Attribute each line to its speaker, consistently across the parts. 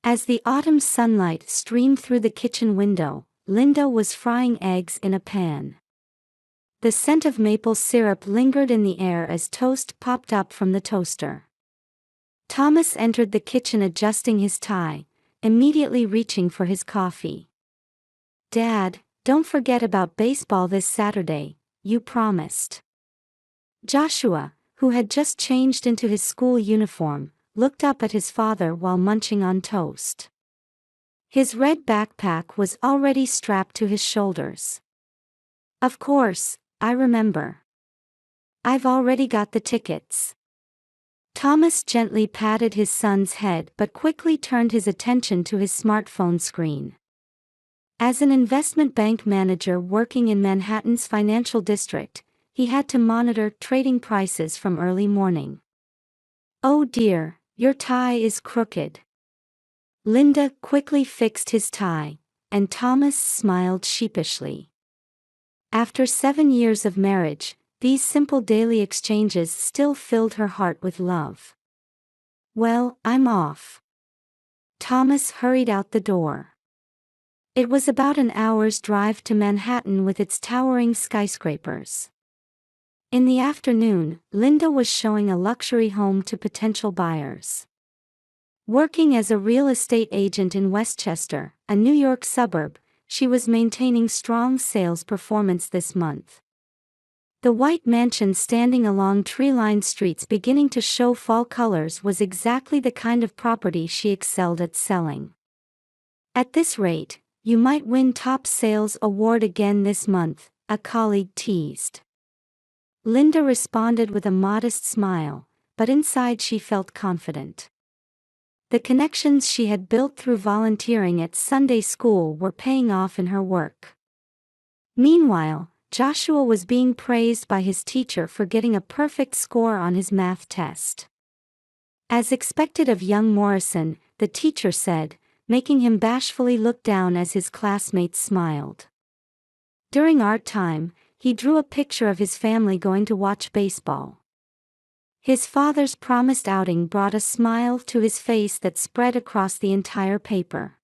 Speaker 1: As the autumn sunlight streamed through the kitchen window, Linda was frying eggs in a pan. The scent of maple syrup lingered in the air as toast popped up from the toaster. Thomas entered the kitchen adjusting his tie, immediately reaching for his coffee. "Dad, don't forget about baseball this Saturday, you promised." Joshua, who had just changed into his school uniform, looked up at his father while munching on toast. His red backpack was already strapped to his shoulders. "Of course, I remember. I've already got the tickets." Thomas gently patted his son's head but quickly turned his attention to his smartphone screen. As an investment bank manager working in Manhattan's financial district, he had to monitor trading prices from early morning. "Oh dear, your tie is crooked." Linda quickly fixed his tie, and Thomas smiled sheepishly. After 7 years of marriage, these simple daily exchanges still filled her heart with love. "Well, I'm off." Thomas hurried out the door. It was about an hour's drive to Manhattan with its towering skyscrapers. In the afternoon, Linda was showing a luxury home to potential buyers. Working as a real estate agent in Westchester, a New York suburb, she was maintaining strong sales performance this month. The white mansion standing along tree-lined streets beginning to show fall colors was exactly the kind of property she excelled at selling. "At this rate, you might win top sales award again this month," a colleague teased. Linda responded with a modest smile, but inside she felt confident. The connections she had built through volunteering at Sunday school were paying off in her work. Meanwhile, Joshua was being praised by his teacher for getting a perfect score on his math test. As expected of young Morrison, the teacher said, making him bashfully look down as his classmates smiled. During art time, he drew a picture of his family going to watch baseball. His father's promised outing brought a smile to his face that spread across the entire paper.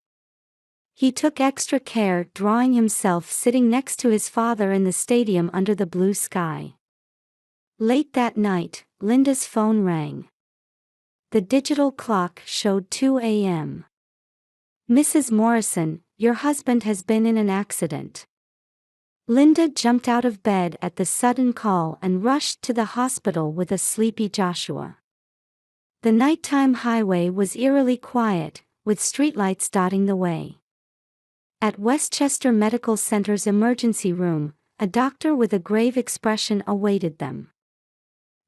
Speaker 1: He took extra care drawing himself sitting next to his father in the stadium under the blue sky. Late that night, Linda's phone rang. The digital clock showed 2 a.m. "Mrs. Morrison, your husband has been in an accident." Linda jumped out of bed at the sudden call and rushed to the hospital with a sleepy Joshua. The nighttime highway was eerily quiet, with streetlights dotting the way. At Westchester Medical Center's emergency room, a doctor with a grave expression awaited them.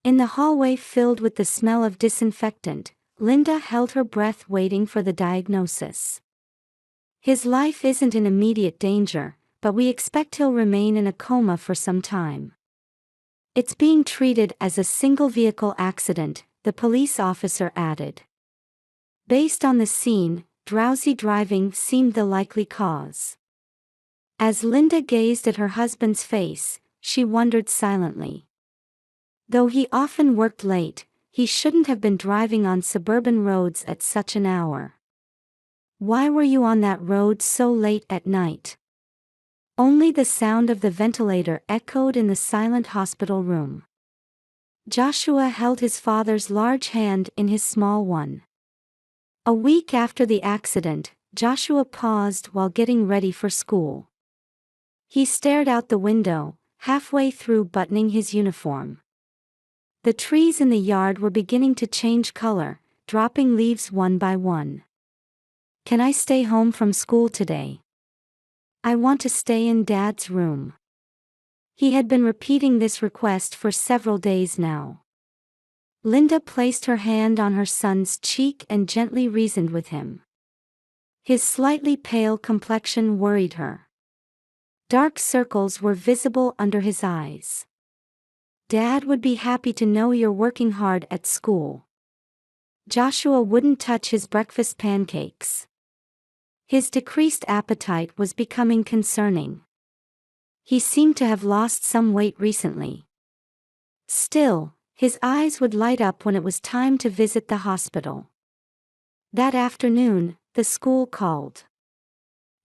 Speaker 1: In the hallway filled with the smell of disinfectant, Linda held her breath waiting for the diagnosis. "His life isn't in immediate danger, but we expect he'll remain in a coma for some time. It's being treated as a single-vehicle accident," the police officer added. Based on the scene, drowsy driving seemed the likely cause. As Linda gazed at her husband's face, she wondered silently. Though he often worked late, he shouldn't have been driving on suburban roads at such an hour. "Why were you on that road so late at night?" Only the sound of the ventilator echoed in the silent hospital room. Joshua held his father's large hand in his small one. A week after the accident, Joshua paused while getting ready for school. He stared out the window, halfway through buttoning his uniform. The trees in the yard were beginning to change color, dropping leaves one by one. "Can I stay home from school today? I want to stay in Dad's room." He had been repeating this request for several days now. Linda placed her hand on her son's cheek and gently reasoned with him. His slightly pale complexion worried her. Dark circles were visible under his eyes. "Dad would be happy to know you're working hard at school." Joshua wouldn't touch his breakfast pancakes. His decreased appetite was becoming concerning. He seemed to have lost some weight recently. Still, his eyes would light up when it was time to visit the hospital. That afternoon, the school called.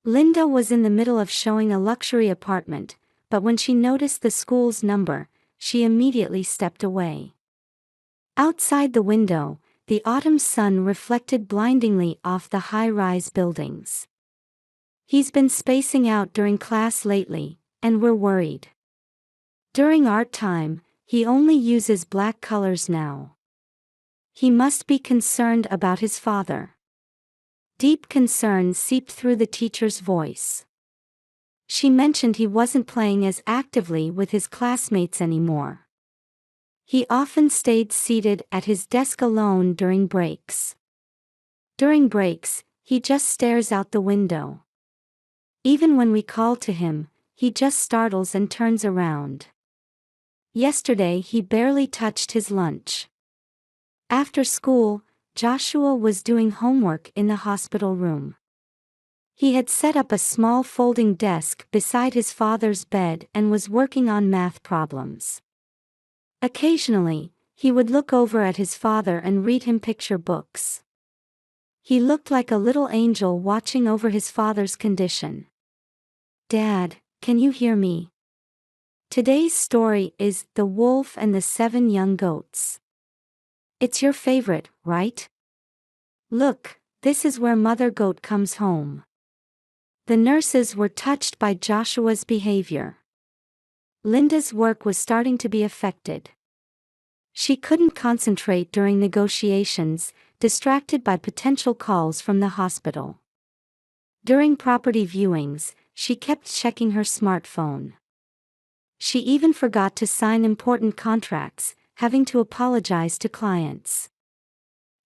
Speaker 1: Linda was in the middle of showing a luxury apartment, but when she noticed the school's number, she immediately stepped away. Outside the window, the autumn sun reflected blindingly off the high-rise buildings. He's been spacing out during class lately, and we're worried. During art time, he only uses black colors now. He must be concerned about his father. Deep concern seeped through the teacher's voice. She mentioned he wasn't playing as actively with his classmates anymore. He often stayed seated at his desk alone during breaks. During breaks, he just stares out the window. Even when we call to him, he just startles and turns around. Yesterday he barely touched his lunch. After school, Joshua was doing homework in the hospital room. He had set up a small folding desk beside his father's bed and was working on math problems. Occasionally, he would look over at his father and read him picture books. He looked like a little angel watching over his father's condition. "Dad, can you hear me?" Today's story is The Wolf and the Seven Young Goats. It's your favorite, right? Look, this is where Mother Goat comes home. The nurses were touched by Joshua's behavior. Linda's work was starting to be affected. She couldn't concentrate during negotiations, distracted by potential calls from the hospital. During property viewings, she kept checking her smartphone. She even forgot to sign important contracts, having to apologize to clients.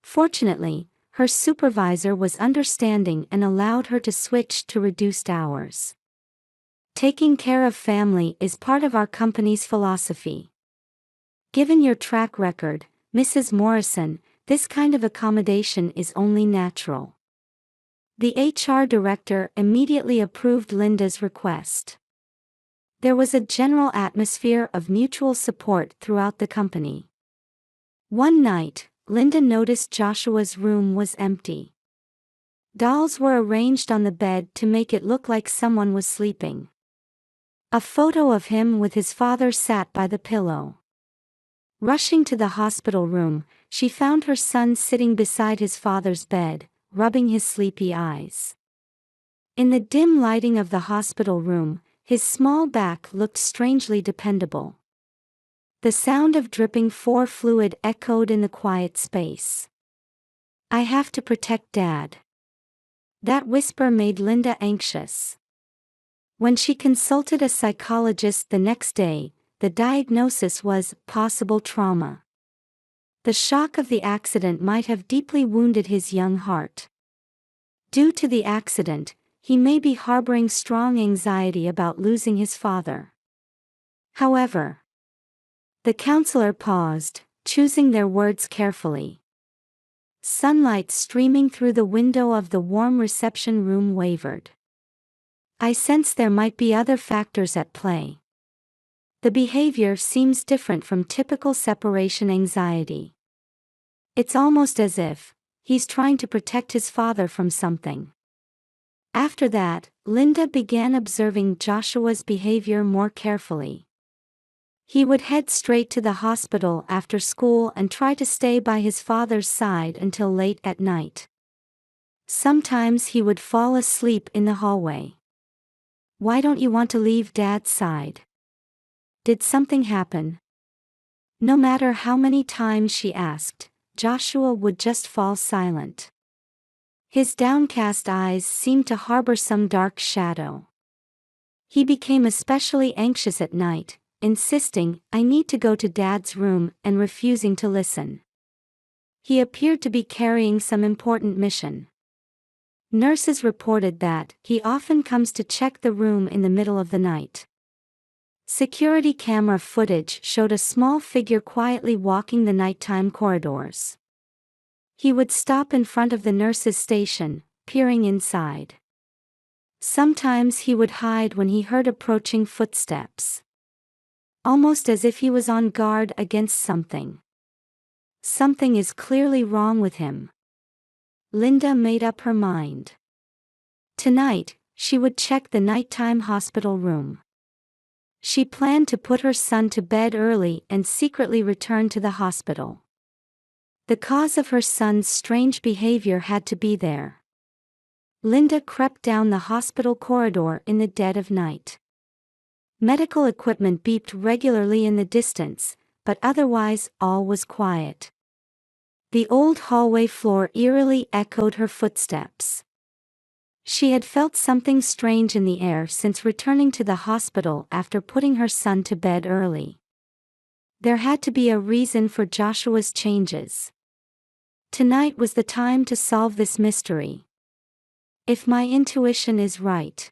Speaker 1: Fortunately, her supervisor was understanding and allowed her to switch to reduced hours. Taking care of family is part of our company's philosophy. Given your track record, Mrs. Morrison, this kind of accommodation is only natural. The HR director immediately approved Linda's request. There was a general atmosphere of mutual support throughout the company. One night, Linda noticed Joshua's room was empty. Dolls were arranged on the bed to make it look like someone was sleeping. A photo of him with his father sat by the pillow. Rushing to the hospital room, she found her son sitting beside his father's bed, rubbing his sleepy eyes. In the dim lighting of the hospital room, his small back looked strangely dependable. The sound of dripping fluid echoed in the quiet space. "I have to protect Dad." That whisper made Linda anxious. When she consulted a psychologist the next day, the diagnosis was possible trauma. The shock of the accident might have deeply wounded his young heart. Due to the accident, he may be harboring strong anxiety about losing his father. However, the counselor paused, choosing their words carefully. Sunlight streaming through the window of the warm reception room wavered. "I sense there might be other factors at play. The behavior seems different from typical separation anxiety. It's almost as if he's trying to protect his father from something." After that, Linda began observing Joshua's behavior more carefully. He would head straight to the hospital after school and try to stay by his father's side until late at night. Sometimes he would fall asleep in the hallway. "Why don't you want to leave Dad's side? Did something happen?" No matter how many times she asked, Joshua would just fall silent. His downcast eyes seemed to harbor some dark shadow. He became especially anxious at night, insisting, "I need to go to Dad's room," and refusing to listen. He appeared to be carrying some important mission. Nurses reported that he often comes to check the room in the middle of the night. Security camera footage showed a small figure quietly walking the nighttime corridors. He would stop in front of the nurse's station, peering inside. Sometimes he would hide when he heard approaching footsteps. Almost as if he was on guard against something. Something is clearly wrong with him. Linda made up her mind. Tonight, she would check the nighttime hospital room. She planned to put her son to bed early and secretly return to the hospital. The cause of her son's strange behavior had to be there. Linda crept down the hospital corridor in the dead of night. Medical equipment beeped regularly in the distance, but otherwise all was quiet. The old hallway floor eerily echoed her footsteps. She had felt something strange in the air since returning to the hospital after putting her son to bed early. There had to be a reason for Joshua's changes. Tonight was the time to solve this mystery. If my intuition is right,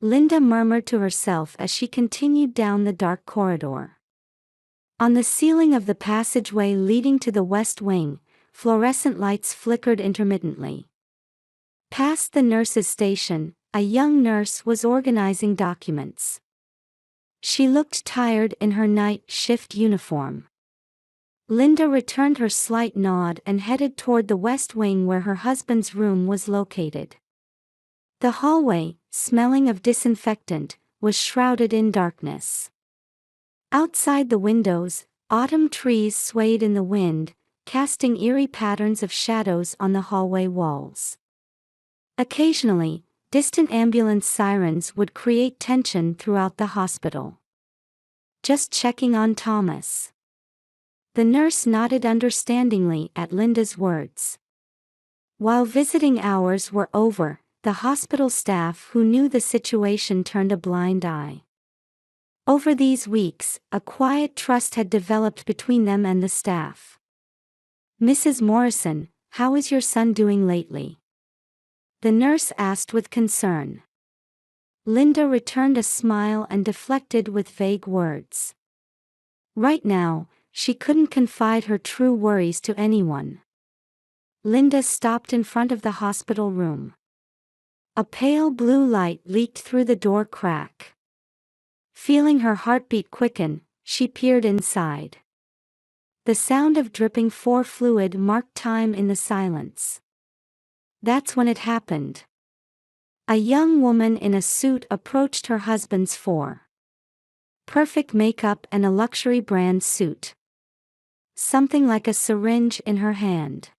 Speaker 1: Linda murmured to herself as she continued down the dark corridor. On the ceiling of the passageway leading to the west wing, fluorescent lights flickered intermittently. Past the nurse's station, a young nurse was organizing documents. She looked tired in her night shift uniform. Linda returned her slight nod and headed toward the west wing where her husband's room was located. The hallway, smelling of disinfectant, was shrouded in darkness. Outside the windows, autumn trees swayed in the wind, casting eerie patterns of shadows on the hallway walls. Occasionally, distant ambulance sirens would create tension throughout the hospital. Just checking on Thomas. The nurse nodded understandingly at Linda's words. While visiting hours were over, the hospital staff who knew the situation turned a blind eye. Over these weeks, a quiet trust had developed between them and the staff. "Mrs. Morrison, how is your son doing lately?" the nurse asked with concern. Linda returned a smile and deflected with vague words. Right now, she couldn't confide her true worries to anyone. Linda stopped in front of the hospital room. A pale blue light leaked through the door crack. Feeling her heartbeat quicken, she peered inside. The sound of dripping fluid marked time in the silence. That's when it happened. A young woman in a suit approached her husband's perfect makeup and a luxury brand suit. Something like a syringe in her hand.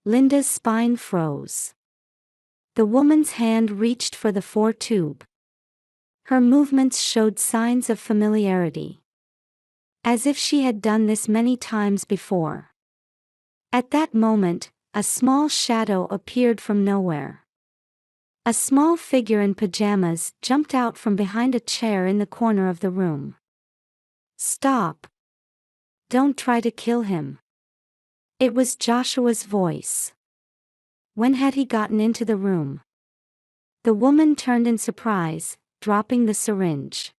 Speaker 1: Linda's spine froze. The woman's hand reached for the tube. Her movements showed signs of familiarity. As if she had done this many times before. At that moment, a small shadow appeared from nowhere. A small figure in pajamas jumped out from behind a chair in the corner of the room. "Stop. Don't try to kill him." It was Joshua's voice. When had he gotten into the room? The woman turned in surprise, dropping the syringe.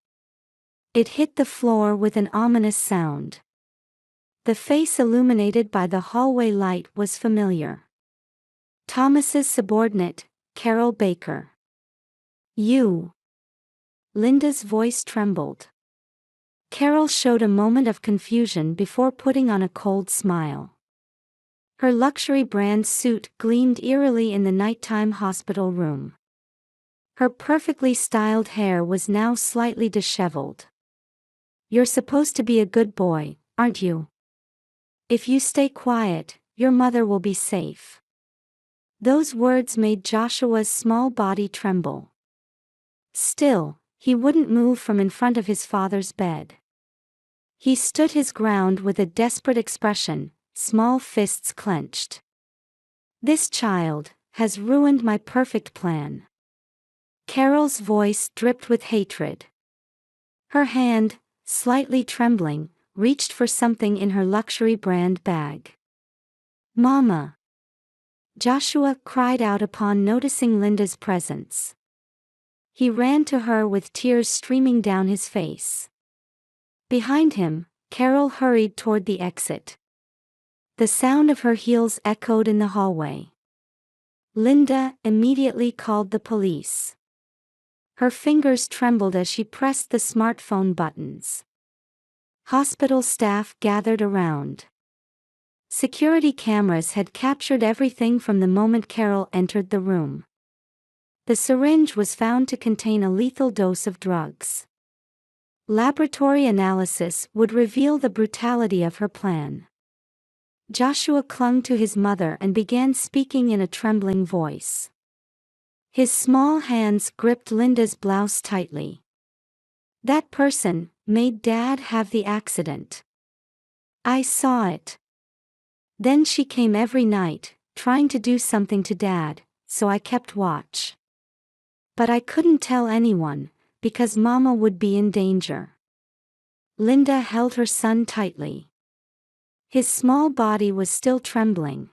Speaker 1: It hit the floor with an ominous sound. The face illuminated by the hallway light was familiar. Thomas's subordinate, Carol Baker. "You." Linda's voice trembled. Carol showed a moment of confusion before putting on a cold smile. Her luxury brand suit gleamed eerily in the nighttime hospital room. Her perfectly styled hair was now slightly disheveled. "You're supposed to be a good boy, aren't you? If you stay quiet, your mother will be safe." Those words made Joshua's small body tremble. Still, he wouldn't move from in front of his father's bed. He stood his ground with a desperate expression, small fists clenched. "This child has ruined my perfect plan." Carol's voice dripped with hatred. Her hand, slightly trembling, reached for something in her luxury brand bag. "Mama!" Joshua cried out upon noticing Linda's presence. He ran to her with tears streaming down his face. Behind him, Carol hurried toward the exit. The sound of her heels echoed in the hallway. Linda immediately called the police. Her fingers trembled as she pressed the smartphone buttons. Hospital staff gathered around. Security cameras had captured everything from the moment Carol entered the room. The syringe was found to contain a lethal dose of drugs. Laboratory analysis would reveal the brutality of her plan. Joshua clung to his mother and began speaking in a trembling voice. His small hands gripped Linda's blouse tightly. "That person made Dad have the accident. I saw it. Then she came every night, trying to do something to Dad, so I kept watch. But I couldn't tell anyone, because Mama would be in danger." Linda held her son tightly. His small body was still trembling.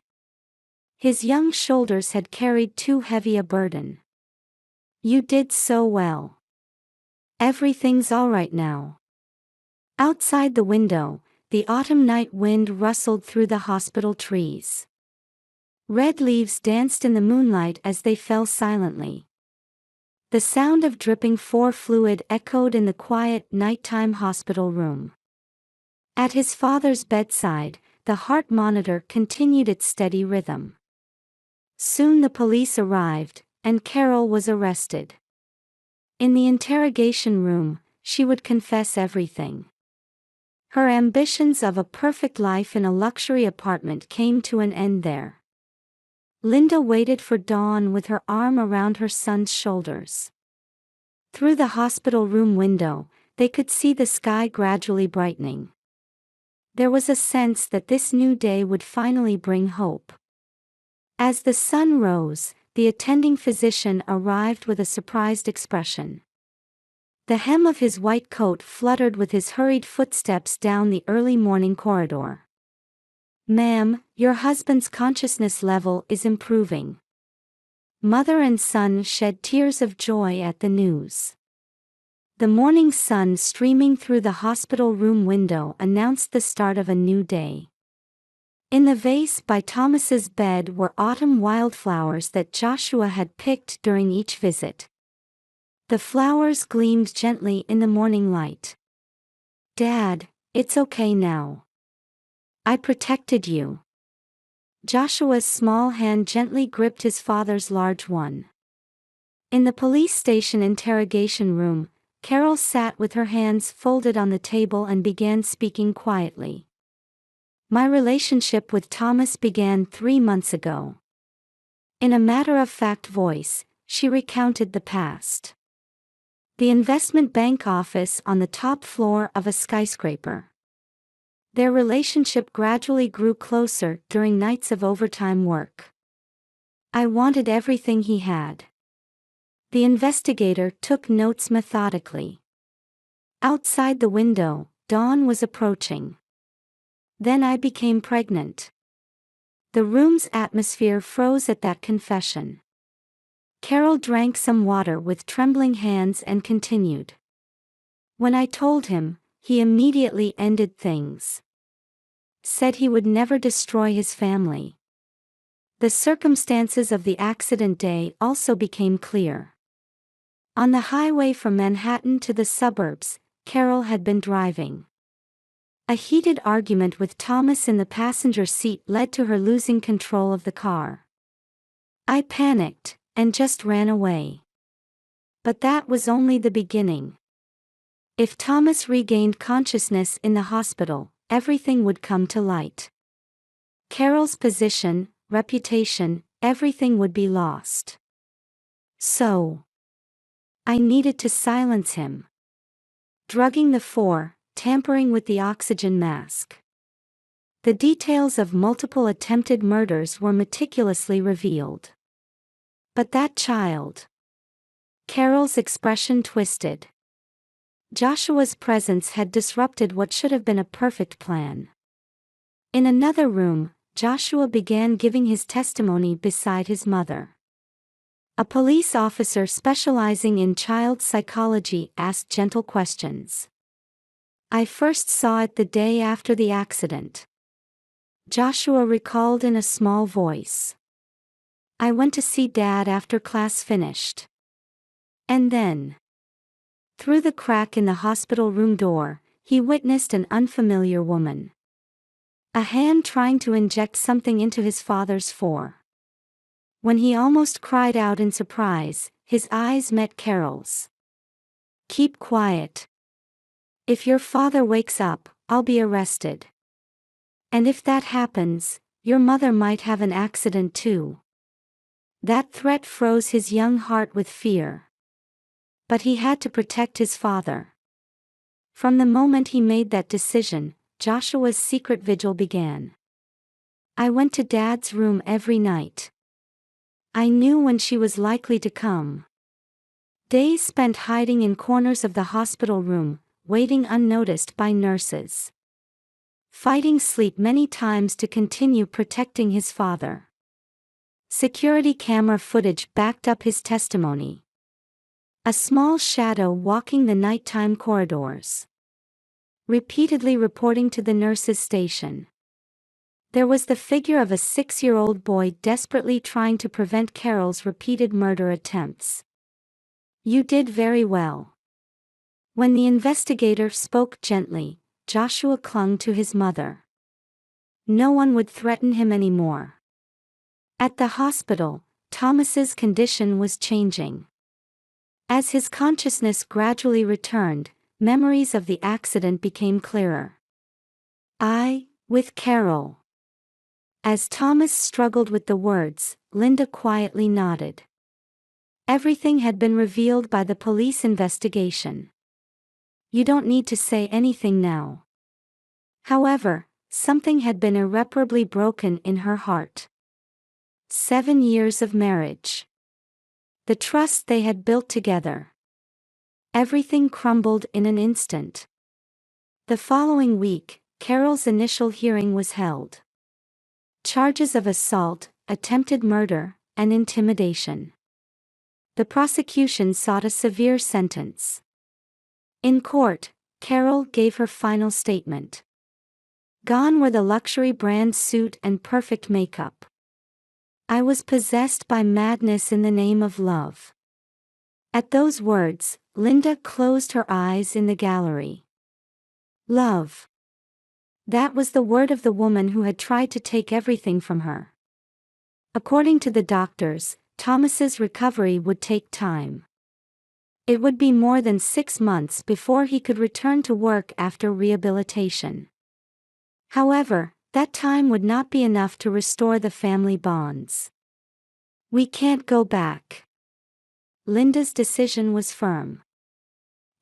Speaker 1: His young shoulders had carried too heavy a burden. "You did so well. Everything's all right now." Outside the window, the autumn night wind rustled through the hospital trees. Red leaves danced in the moonlight as they fell silently. The sound of dripping fluid echoed in the quiet nighttime hospital room. At his father's bedside, the heart monitor continued its steady rhythm. Soon the police arrived, and Carol was arrested. In the interrogation room, she would confess everything. Her ambitions of a perfect life in a luxury apartment came to an end there. Linda waited for dawn with her arm around her son's shoulders. Through the hospital room window, they could see the sky gradually brightening. There was a sense that this new day would finally bring hope. As the sun rose, the attending physician arrived with a surprised expression. The hem of his white coat fluttered with his hurried footsteps down the early morning corridor. "Ma'am, your husband's consciousness level is improving." Mother and son shed tears of joy at the news. The morning sun streaming through the hospital room window announced the start of a new day. In the vase by Thomas's bed were autumn wildflowers that Joshua had picked during each visit. The flowers gleamed gently in the morning light. "Dad, it's okay now. I protected you." Joshua's small hand gently gripped his father's large one. In the police station interrogation room, Carol sat with her hands folded on the table and began speaking quietly. "My relationship with Thomas began 3 months ago." In a matter-of-fact voice, she recounted the past. The investment bank office on the top floor of a skyscraper. Their relationship gradually grew closer during nights of overtime work. "I wanted everything he had." The investigator took notes methodically. Outside the window, dawn was approaching. "Then I became pregnant." The room's atmosphere froze at that confession. Carol drank some water with trembling hands and continued. "When I told him, he immediately ended things. Said he would never destroy his family." The circumstances of the accident day also became clear. On the highway from Manhattan to the suburbs, Carol had been driving. A heated argument with Thomas in the passenger seat led to her losing control of the car. "I panicked and just ran away. But that was only the beginning. If Thomas regained consciousness in the hospital, everything would come to light. Carol's position, reputation, everything would be lost. So I needed to silence him. Drugging the 4, tampering with the oxygen mask." The details of multiple attempted murders were meticulously revealed. "But that child." Carol's expression twisted. Joshua's presence had disrupted what should have been a perfect plan. In another room, Joshua began giving his testimony beside his mother. A police officer specializing in child psychology asked gentle questions. "I first saw it the day after the accident," Joshua recalled in a small voice. "I went to see Dad after class finished. And then, through the crack in the hospital room door, he witnessed an unfamiliar woman. a hand trying to inject something into his father's fore. When he almost cried out in surprise, his eyes met Carol's. "Keep quiet. If your father wakes up, I'll be arrested. And if that happens, your mother might have an accident too." That threat froze his young heart with fear. But he had to protect his father. From the moment he made that decision, Joshua's secret vigil began. "I went to Dad's room every night. I knew when she was likely to come. Days spent hiding in corners of the hospital room, waiting unnoticed by nurses. Fighting sleep many times to continue protecting his father." Security camera footage backed up his testimony. A small shadow walking the nighttime corridors, repeatedly reporting to the nurse's station. There was the figure of a 6-year-old boy desperately trying to prevent Carol's repeated murder attempts. "You did very well." When the investigator spoke gently, Joshua clung to his mother. No one would threaten him anymore. At the hospital, Thomas's condition was changing. As his consciousness gradually returned, memories of the accident became clearer. With Carol." As Thomas struggled with the words, Linda quietly nodded. Everything had been revealed by the police investigation. "You don't need to say anything now." However, something had been irreparably broken in her heart. 7 years of marriage. The trust they had built together. Everything crumbled in an instant. The following week, Carol's initial hearing was held. Charges of assault, attempted murder, and intimidation. The prosecution sought a severe sentence. In court, Carol gave her final statement. Gone were the luxury brand suit and perfect makeup. "I was possessed by madness in the name of love." At those words, Linda closed her eyes in the gallery. Love. That was the word of the woman who had tried to take everything from her. According to the doctors, Thomas's recovery would take time. It would be more than 6 months before he could return to work after rehabilitation. However, that time would not be enough to restore the family bonds. "We can't go back." Linda's decision was firm.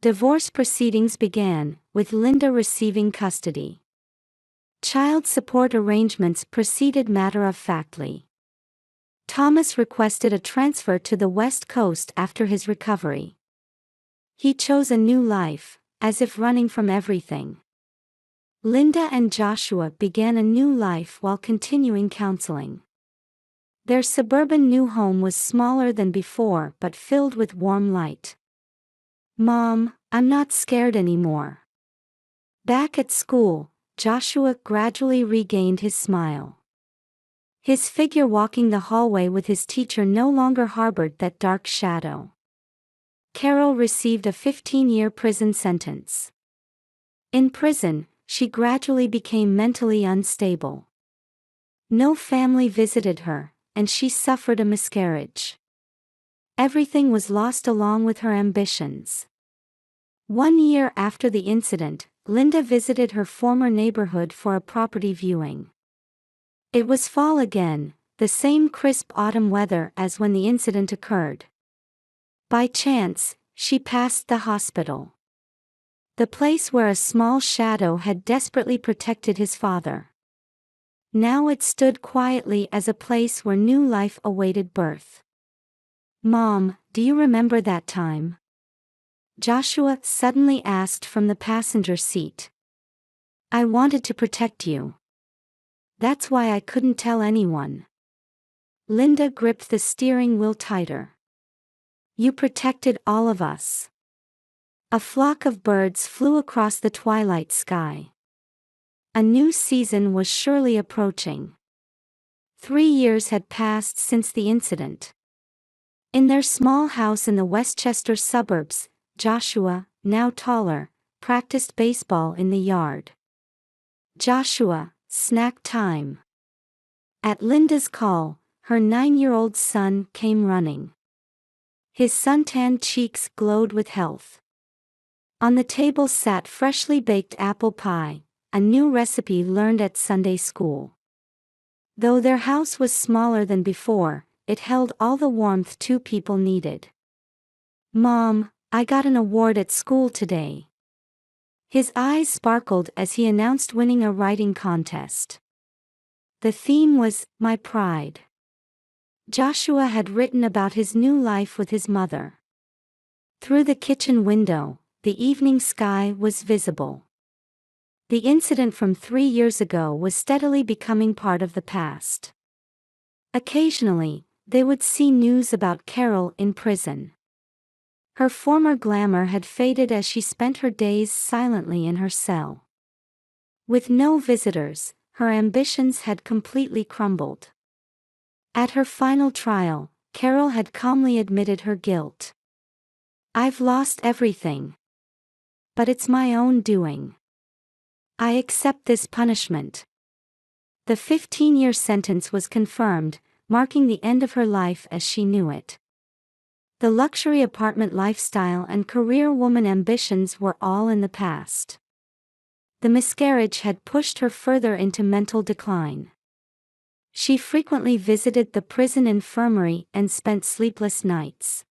Speaker 1: Divorce proceedings began, with Linda receiving custody. Child support arrangements proceeded matter-of-factly. Thomas requested a transfer to the West Coast after his recovery. He chose a new life, as if running from everything. Linda and Joshua began a new life while continuing counseling. Their suburban new home was smaller than before but filled with warm light. "Mom, I'm not scared anymore." Back at school, Joshua gradually regained his smile. His figure walking the hallway with his teacher no longer harbored that dark shadow. Carol received a 15-year prison sentence. In prison, she gradually became mentally unstable. No family visited her, and she suffered a miscarriage. Everything was lost along with her ambitions. 1 year after the incident, Linda visited her former neighborhood for a property viewing. It was fall again, the same crisp autumn weather as when the incident occurred. By chance, she passed the hospital. The place where a small shadow had desperately protected his father. Now it stood quietly as a place where new life awaited birth. "Mom, do you remember that time?" Joshua suddenly asked from the passenger seat. "I wanted to protect you. That's why I couldn't tell anyone." Linda gripped the steering wheel tighter. "You protected all of us." A flock of birds flew across the twilight sky. A new season was surely approaching. 3 years had passed since the incident. In their small house in the Westchester suburbs, Joshua, now taller, practiced baseball in the yard. Joshua, snack time. At Linda's call, her 9-year-old son came running. His suntanned cheeks glowed with health. On the table sat freshly baked apple pie, a new recipe learned at Sunday school. Though their house was smaller than before, it held all the warmth two people needed. "Mom, I got an award at school today." His eyes sparkled as he announced winning a writing contest. The theme was, "My Pride." Joshua had written about his new life with his mother. Through the kitchen window, the evening sky was visible. The incident from 3 years ago was steadily becoming part of the past. Occasionally, they would see news about Carol in prison. Her former glamour had faded as she spent her days silently in her cell. With no visitors, her ambitions had completely crumbled. At her final trial, Carol had calmly admitted her guilt. "I've lost everything. But it's my own doing. I accept this punishment." The 15-year sentence was confirmed, marking the end of her life as she knew it. The luxury apartment lifestyle and career woman ambitions were all in the past. The miscarriage had pushed her further into mental decline. She frequently visited the prison infirmary and spent sleepless nights.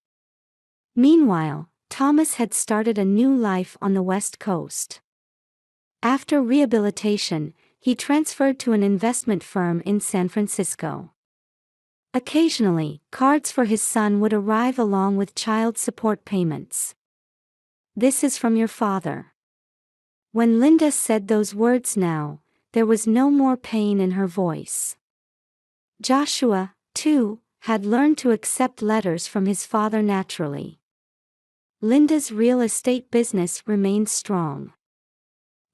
Speaker 1: Meanwhile, Thomas had started a new life on the West Coast. After rehabilitation, he transferred to an investment firm in San Francisco. Occasionally, cards for his son would arrive along with child support payments. "This is from your father." When Linda said those words now, there was no more pain in her voice. Joshua, too, had learned to accept letters from his father naturally. Linda's real estate business remained strong.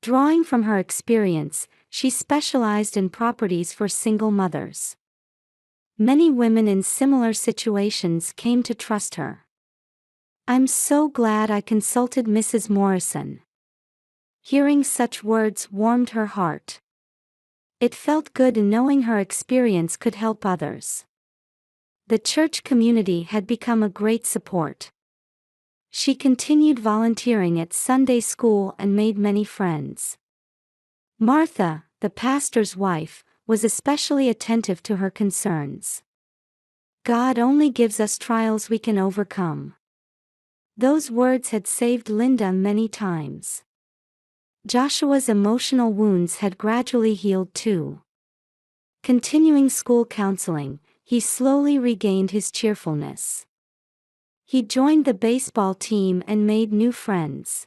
Speaker 1: Drawing from her experience, she specialized in properties for single mothers. Many women in similar situations came to trust her. "I'm so glad I consulted Mrs. Morrison." Hearing such words warmed her heart. It felt good knowing her experience could help others. The church community had become a great support. She continued volunteering at Sunday school and made many friends. Martha, the pastor's wife, was especially attentive to her concerns. "God only gives us trials we can overcome." Those words had saved Linda many times. Joshua's emotional wounds had gradually healed too. Continuing school counseling, he slowly regained his cheerfulness. He joined the baseball team and made new friends.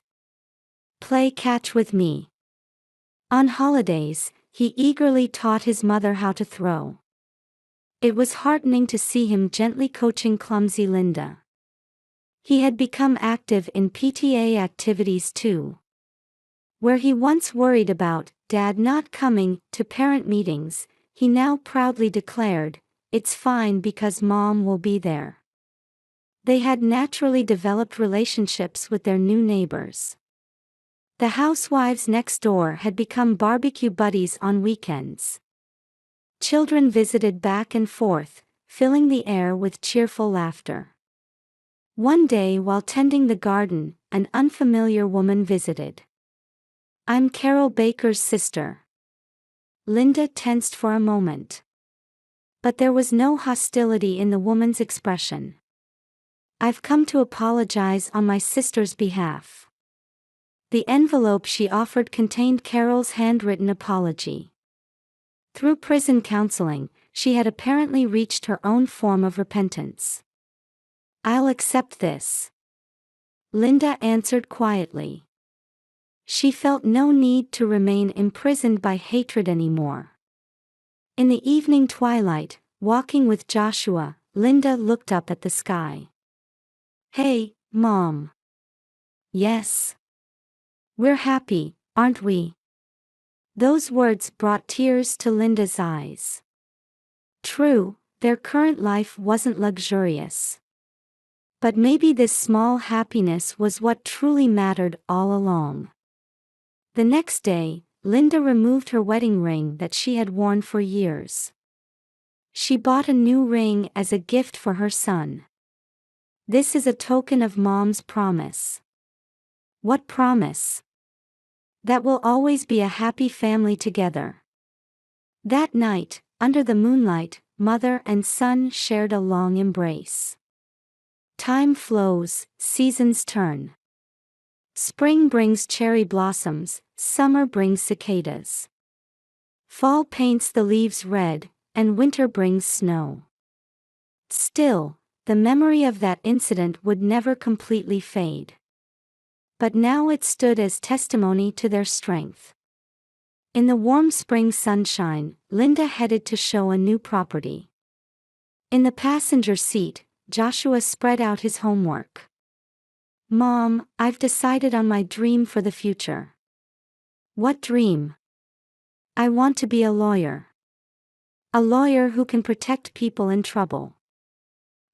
Speaker 1: "Play catch with me." On holidays, he eagerly taught his mother how to throw. It was heartening to see him gently coaching clumsy Linda. He had become active in PTA activities too. Where he once worried about Dad not coming to parent meetings, he now proudly declared, "It's fine because Mom will be there." They had naturally developed relationships with their new neighbors. The housewives next door had become barbecue buddies on weekends. Children visited back and forth, filling the air with cheerful laughter. One day while tending the garden, an unfamiliar woman visited. "I'm Carol Baker's sister." Linda tensed for a moment. But there was no hostility in the woman's expression. "I've come to apologize on my sister's behalf." The envelope she offered contained Carol's handwritten apology. Through prison counseling, she had apparently reached her own form of repentance. "I'll accept this," Linda answered quietly. She felt no need to remain imprisoned by hatred anymore. In the evening twilight, walking with Joshua, Linda looked up at the sky. "Hey, Mom." "Yes. We're happy, aren't we?" Those words brought tears to Linda's eyes. True, their current life wasn't luxurious. But maybe this small happiness was what truly mattered all along. The next day, Linda removed her wedding ring that she had worn for years. She bought a new ring as a gift for her son. This is a token of Mom's promise. What promise? That we'll always be a happy family together. That night, under the moonlight, mother and son shared a long embrace. Time flows, seasons turn. Spring brings cherry blossoms, summer brings cicadas. Fall paints the leaves red, and winter brings snow. Still, the memory of that incident would never completely fade. But now it stood as testimony to their strength. In the warm spring sunshine, Linda headed to show a new property. In the passenger seat, Joshua spread out his homework. "Mom, I've decided on my dream for the future." "What dream?" "I want to be a lawyer. A lawyer who can protect people in trouble."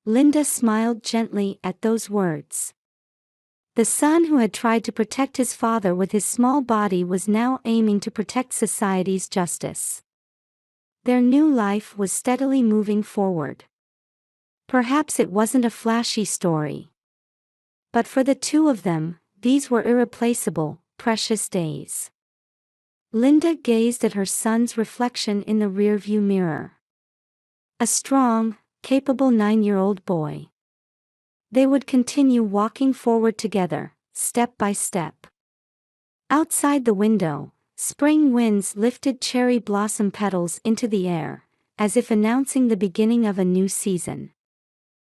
Speaker 1: Linda smiled gently at those words. The son who had tried to protect his father with his small body was now aiming to protect society's justice. Their new life was steadily moving forward. Perhaps it wasn't a flashy story. But for the two of them, these were irreplaceable, precious days. Linda gazed at her son's reflection in the rearview mirror. A strong, capable 9-year-old boy. They would continue walking forward together, step by step. Outside the window, spring winds lifted cherry blossom petals into the air, as if announcing the beginning of a new season.